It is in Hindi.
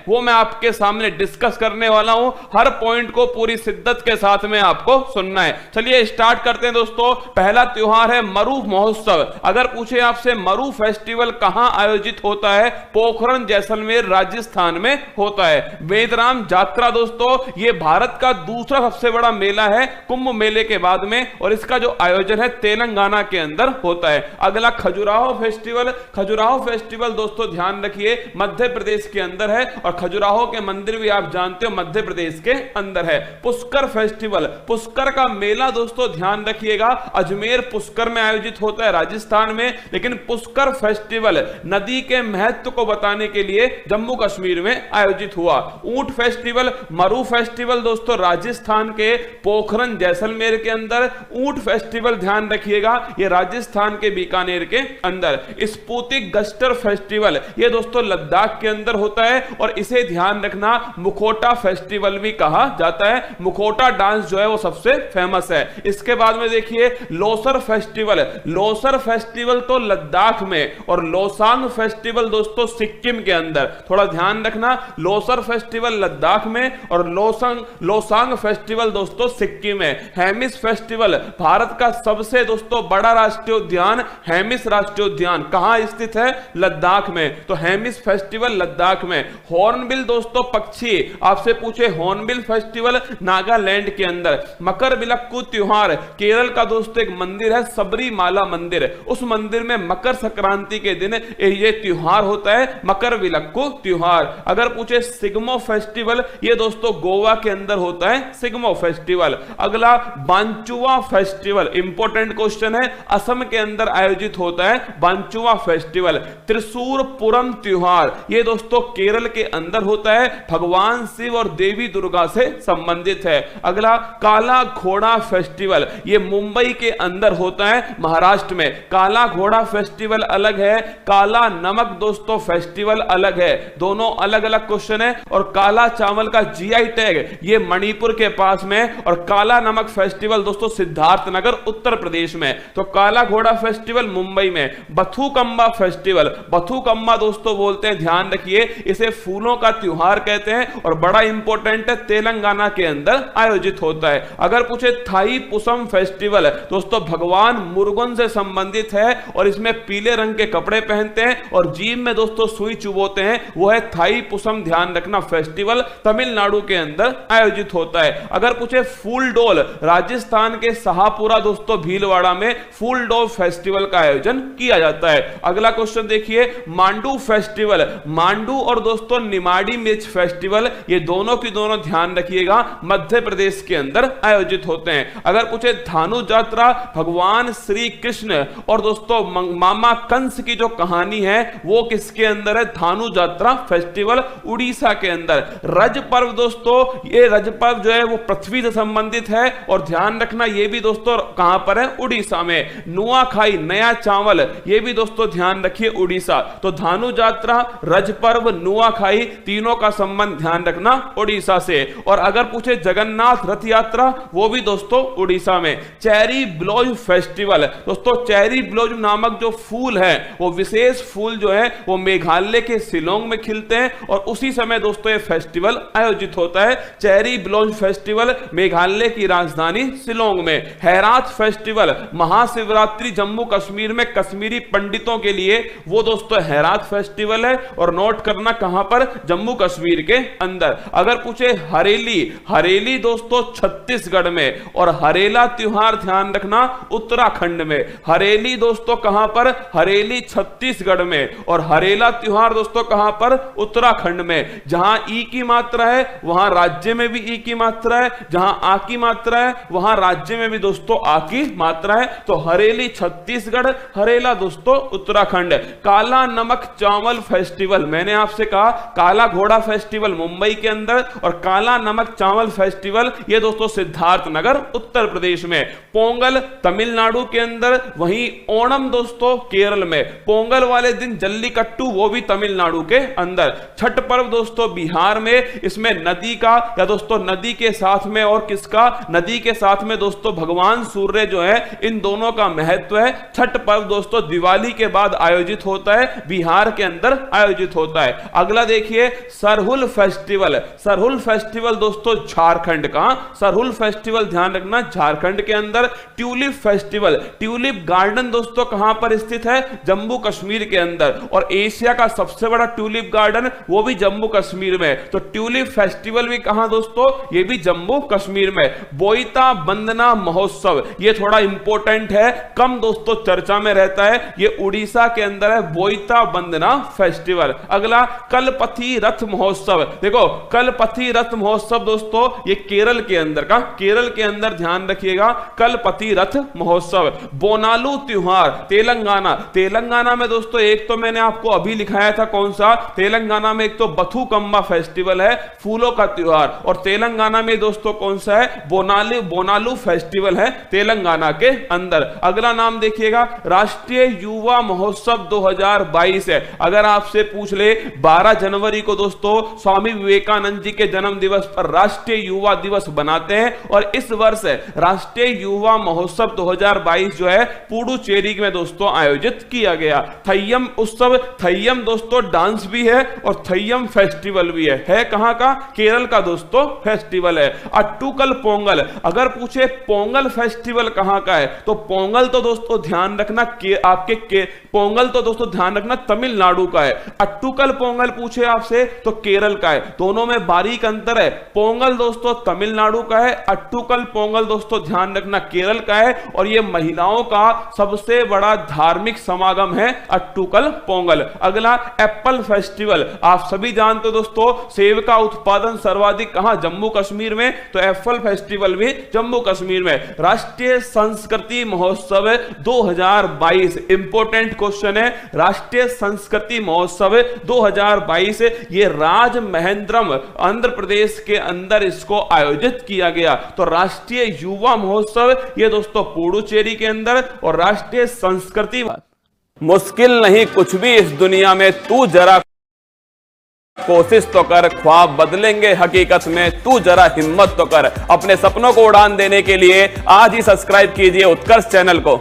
वो मैं आपके सामने डिस्कस करने वाला हूं। हर पॉइंट को पूरी शिद्दत के साथ में आपको सुनना है। चलिए स्टार्ट करते हैं दोस्तों। पहला त्योहार है मरु महोत्सव। अगर पूछे आपसे मरु फेस्टिवल कहां आयोजित होता है, पोखरण जैसलमेर राजस्थान में होता है। वेदराम यात्रा दोस्तों ये भारत का दूसरा सबसे बड़ा मेला है कुंभ मेले के बाद में, और इसका जो आयोजन है तेलंगाना के अंदर होता है। अगला खजुराहो फेस्टिवल। खजुराहो फेस्टिवल दोस्तों ध्यान रखिए मध्य प्रदेश के अंदर है, और खजुराहो के मंदिर भी आप जानते हो मध्य प्रदेश के अंदर है। पुष्कर फेस्टिवल, पुष्कर का मेला दोस्तों ध्यान रखिएगा अजमेर पुष्कर में आयोजित होता है राजस्थान में, लेकिन पुष्कर फेस्टिवल नदी के महत्व को बताने के लिए जम्मू कश्मीर में आयोजित हुआ। ऊंट फेस्टिवल, मरु फेस्टिवल दोस्तों राजस्थान के पोखरण जैसलमेर के अंदर। ऊंट फेस्टिवल ध्यान रखिएगा ये राजस्थान के बीकानेर के अंदर। स्पुतिक गस्टर फेस्टिवल ये दोस्तों लद्दाख के अंदर होता है, और इसे ध्यान रखना मुखोटा फेस्टिवल भी कहा जाता है। मुखोटा डांस जो है वो सबसे फेमस है। इसके बाद में देखिए लोसर फेस्टिवल। लोसर फेस्टिवल तो लद्दाख में, और लोसांग फेस्टिवल दोस्तों सिक्किम के अंदर। थोड़ा ध्यान रखना लोसर फेस्टिवल लद्दाख में और लोसांग फेस्टिवल दोस्तों सिक्किम में। हेमिस फेस्टिवल भारत का सबसे दोस्तों बड़ा राष्ट्रीय उद्यान हेमिस राष्ट्रीय उद्यान कहां स्थित है, लद्दाख में, तो हेमिस फेस्टिवल लद्दाख में। हॉर्नबिल दोस्तों पक्षी, आपसे पूछे हॉर्नबिल फेस्टिवल नागालैंड के अंदर। मकर विलक्कू त्योहार केरल का दोस्तों एक मंदिर है सबरीमाला मंदिर, उस मंदिर में मकर संक्रांति के दिन ये त्योहार होता है मकर विलक्कू त्योहार। अगर पूछे सिग्मो फेस्टिवल ये दोस्तों गोवा के अंदर होता है सिग्मो फेस्टिवल। अगला बांचुआ फेस्टिवल, इंपॉर्टेंट क्वेश्चन है, असम के अंदर आयोजित होता है बांचुआ फेस्टिवल। त्रिशूर पुरम त्योहार ये दोस्तों केरल के अंदर होता है, भगवान शिव और देवी दुर्गा से संबंधित है। अगला काला घोड़ा फेस्टिवल ये मुंबई के अंदर होता है महाराष्ट्र में। काला घोड़ा फेस्टिवल अलग है, काला नमक दोस्तों फेस्टिवल अलग है, दोनों अलग अलग क्वेश्चन है। और काला चावल का जीआई टैग ये मणिपुर के पास में, और काला नमक फेस्टिवल दोस्तों सिद्धार्थनगर उत्तर प्रदेश में। तो काला घोड़ा फेस्टिवल मुंबई में। बथुकम्मा फेस्टिवल, बथुकम्मा दोस्तों बोलते हैं ध्यान रखिए इसे फूलों का त्योहार कहते हैं, और बड़ा इंपॉर्टेंट है तेलंगाना के अंदर आयोजित होता है। अगर पूछे थाई पुसम फेस्टिवल दोस्तों भगवान मुरुगन से संबंधित है, और इसमें पीले रंग के कपड़े पहनते हैं और जीभ में दोस्तों सुई चुभोते हैं, वो है थाई पुसम ध्यान रखना फेस्टिवल तमिलनाडु के अंदर आयोजित होता है। अगर पूछे फूल डोल, राजस्थान के शाहपुरा दोस्तों भीलवाड़ा में फूल डोल फेस्टिवल का आयोजन किया जाता है। अगला क्वेश्चन देखिए मांडू फेस्टिवल, मांडू और दोस्तों निमाड़ी मिर्च फेस्टिवल ये दोनों की दोनों ध्यान रखिएगा मध्य प्रदेश के अंदर आयोजित होते हैं। अगर पूछे धानु यात्रा, भगवान श्री कृष्ण और दोस्तों मामा कंस की जो कहानी है वो किसके अंदर है, धानु यात्रा फेस्टिवल उड़ीसा के अंदर। रज पर्व दोस्तों ये रज पर्व जो है वो पृथ्वी से संबंधित है, और ध्यान रखना ये भी दोस्तों कहां पर है, उड़ीसा में। नुआखाई नया चावल ये भी दोस्तों ध्यान रखिए उड़ीसा। तो धानु यात्रा, रज पर्व, नुआखाई तीनों का संबंध ध्यान रखना उड़ीसा से। और अगर पूछे जगन्नाथ रथ यात्रा वो भी दोस्तों उड़ीसा में। चेरी ब्लॉसम फेस्टिवल दोस्तों, चेरी ब्लॉसम नामक जो फूल है वो विशेष फूल जो है वो मेघालय के शिलोंग में खिलते हैं, और उसी समय दोस्तों ये फेस्टिवल आयोजित होता है। चेरी ब्लॉसम फेस्टिवल मेघालय की राजधानी शिलोंग में। हैरात फेस्टिवल महाशिवरात्रि जम्मू कश्मीर में कश्मीरी पंडितों के लिए वो दोस्तों हैरात फेस्टिवल है, और नोट करना कहां पर, जम्मू कश्मीर के अंदर। अगर पूछे हरेली, हरेली दोस्तों छत्तीसगढ़ में, और हरेला त्योहार ध्यान रखना उत्तराखंड में। हरेली दोस्तों कहां पर, हरेली छत्तीसगढ़ में, और हरेला त्योहार दोस्तों कहां पर, उत्तराखंड में। जहां ई की मात्रा है वहां राज्य में भी ई की मात्रा है, जहां आ की मात्रा है वहां राज्य में भी दोस्तों आ की मात्रा है। तो हरेली छत्तीसगढ़, हरेला दोस्तों उत्तराखंड। काला नमक चावल फेस्टिवल, मैंने आपसे कहा काला घोड़ा फेस्टिवल मुंबई के अंदर, और काला नमक चावल फेस्टिवल ये दोस्तों सिद्धार्थनगर उत्तर प्रदेश में। पोंगल तमिलनाडु के अंदर, वहीं ओणम दोस्तों केरल में। पोंगल वाले दिन जल्लीकट्टू वो भी तमिलनाडु के अंदर। छठ पर्व दोस्तों बिहार में, इसमें नदी का या दोस्तों नदी के साथ में और किसका, नदी के साथ में दोस्तों भगवान सूर्य जो है इन दोनों का महत्व है। छठ पर्व दोस्तों दिवाली के बाद आयोजित होता है, बिहार के अंदर आयोजित होता है। अगला देखिए देखिए सरहुल फेस्टिवल। सरहुल फेस्टिवल दोस्तों झारखंड का, सरहुल फेस्टिवल ध्यान रखना झारखंड के अंदर। ट्यूलिप फेस्टिवल, ट्यूलिप गार्डन दोस्तों कहां पर स्थित है? जम्मू कश्मीर के अंदर। और एशिया का सबसे बड़ा ट्यूलिप गार्डन वो भी जम्मू कश्मीर में। तो ट्यूलिप फेस्टिवल भी कहां दोस्तों? ये भी जम्मू कश्मीर में। बोईता बंदना महोत्सव, ये थोड़ा इंपॉर्टेंट है, कम दोस्तों चर्चा में रहता है, ये उड़ीसा के अंदर है, बोईता बंदना फेस्टिवल। अगला कलपथी रथ महोत्सव। देखो कलपथी रथ महोत्सव दोस्तों ये केरल के अंदर का, केरल के अंदर ध्यान रखिएगा, कलपथी रथ महोत्सव। बोनालू त्योहार तेलंगाना, तेलंगाना में दोस्तों एक तो मैंने आपको अभी लिखाया था कौन सा, तेलंगाना में एक तो बथुकम्मा फेस्टिवल है, फूलों का त्योहार, और तेलंगाना में दोस्तों कौन सा है? बोनालू फेस्टिवल है तेलंगाना के अंदर। अगला नाम देखिएगा राष्ट्रीय युवा महोत्सव 2022 है। अगर आपसे पूछ ले 12 जनवरी को दोस्तों स्वामी विवेकानंद जी के जन्म दिवस पर राष्ट्रीय युवा दिवस बनाते हैं, और इस वर्ष राष्ट्रीय युवा महोत्सव 2022 जो है पुडुचेरी में दोस्तों आयोजित किया गया। थय्यम उत्सव, थय्यम दोस्तों डांस भी है और थय्यम फेस्टिवल भी है कहां का? केरल का दोस्तों फेस्टिवल है। अट्टुकल पोंगल, अगर पूछे पोंगल फेस्टिवल कहां का है तो पोंगल तो दोस्तों ध्यान रखना पोंगल तो दोस्तों ध्यान रखना तमिलनाडु का है। अट्टुकल पोंगल पूछे आपसे तो केरल का है। दोनों में बारीक अंतर है, पोंगल दोस्तों तमिलनाडु का है, अट्टुकल पोंगल दोस्तों ध्यान रखना केरल का है, और यह महिलाओं का सबसे बड़ा धार्मिक समागम है अट्टुकल पोंगल। अगला एप्पल फेस्टिवल, आप सभी जानते हो दोस्तों सेब का उत्पादन सर्वाधिक कहां? जम्मू कश्मीर में, तो एप्पल फेस्टिवल भी जम्मू कश्मीर में। राष्ट्रीय संस्कृति महोत्सव 2022, इंपॉर्टेंट क्वेश्चन है, राष्ट्रीय संस्कृति महोत्सव 2022 ये राजमहेंद्रम आंध्र प्रदेश के अंदर इसको आयोजित किया गया। तो राष्ट्रीय युवा महोत्सव ये दोस्तों पुडुचेरी के अंदर, और राष्ट्रीय संस्कृति। मुश्किल नहीं कुछ भी इस दुनिया में, तू जरा कोशिश तो कर, ख्वाब बदलेंगे हकीकत में, तू जरा हिम्मत तो कर। अपने सपनों को उड़ान देने के लिए आज ही सब्सक्राइब कीजिए उत्कर्ष चैनल को।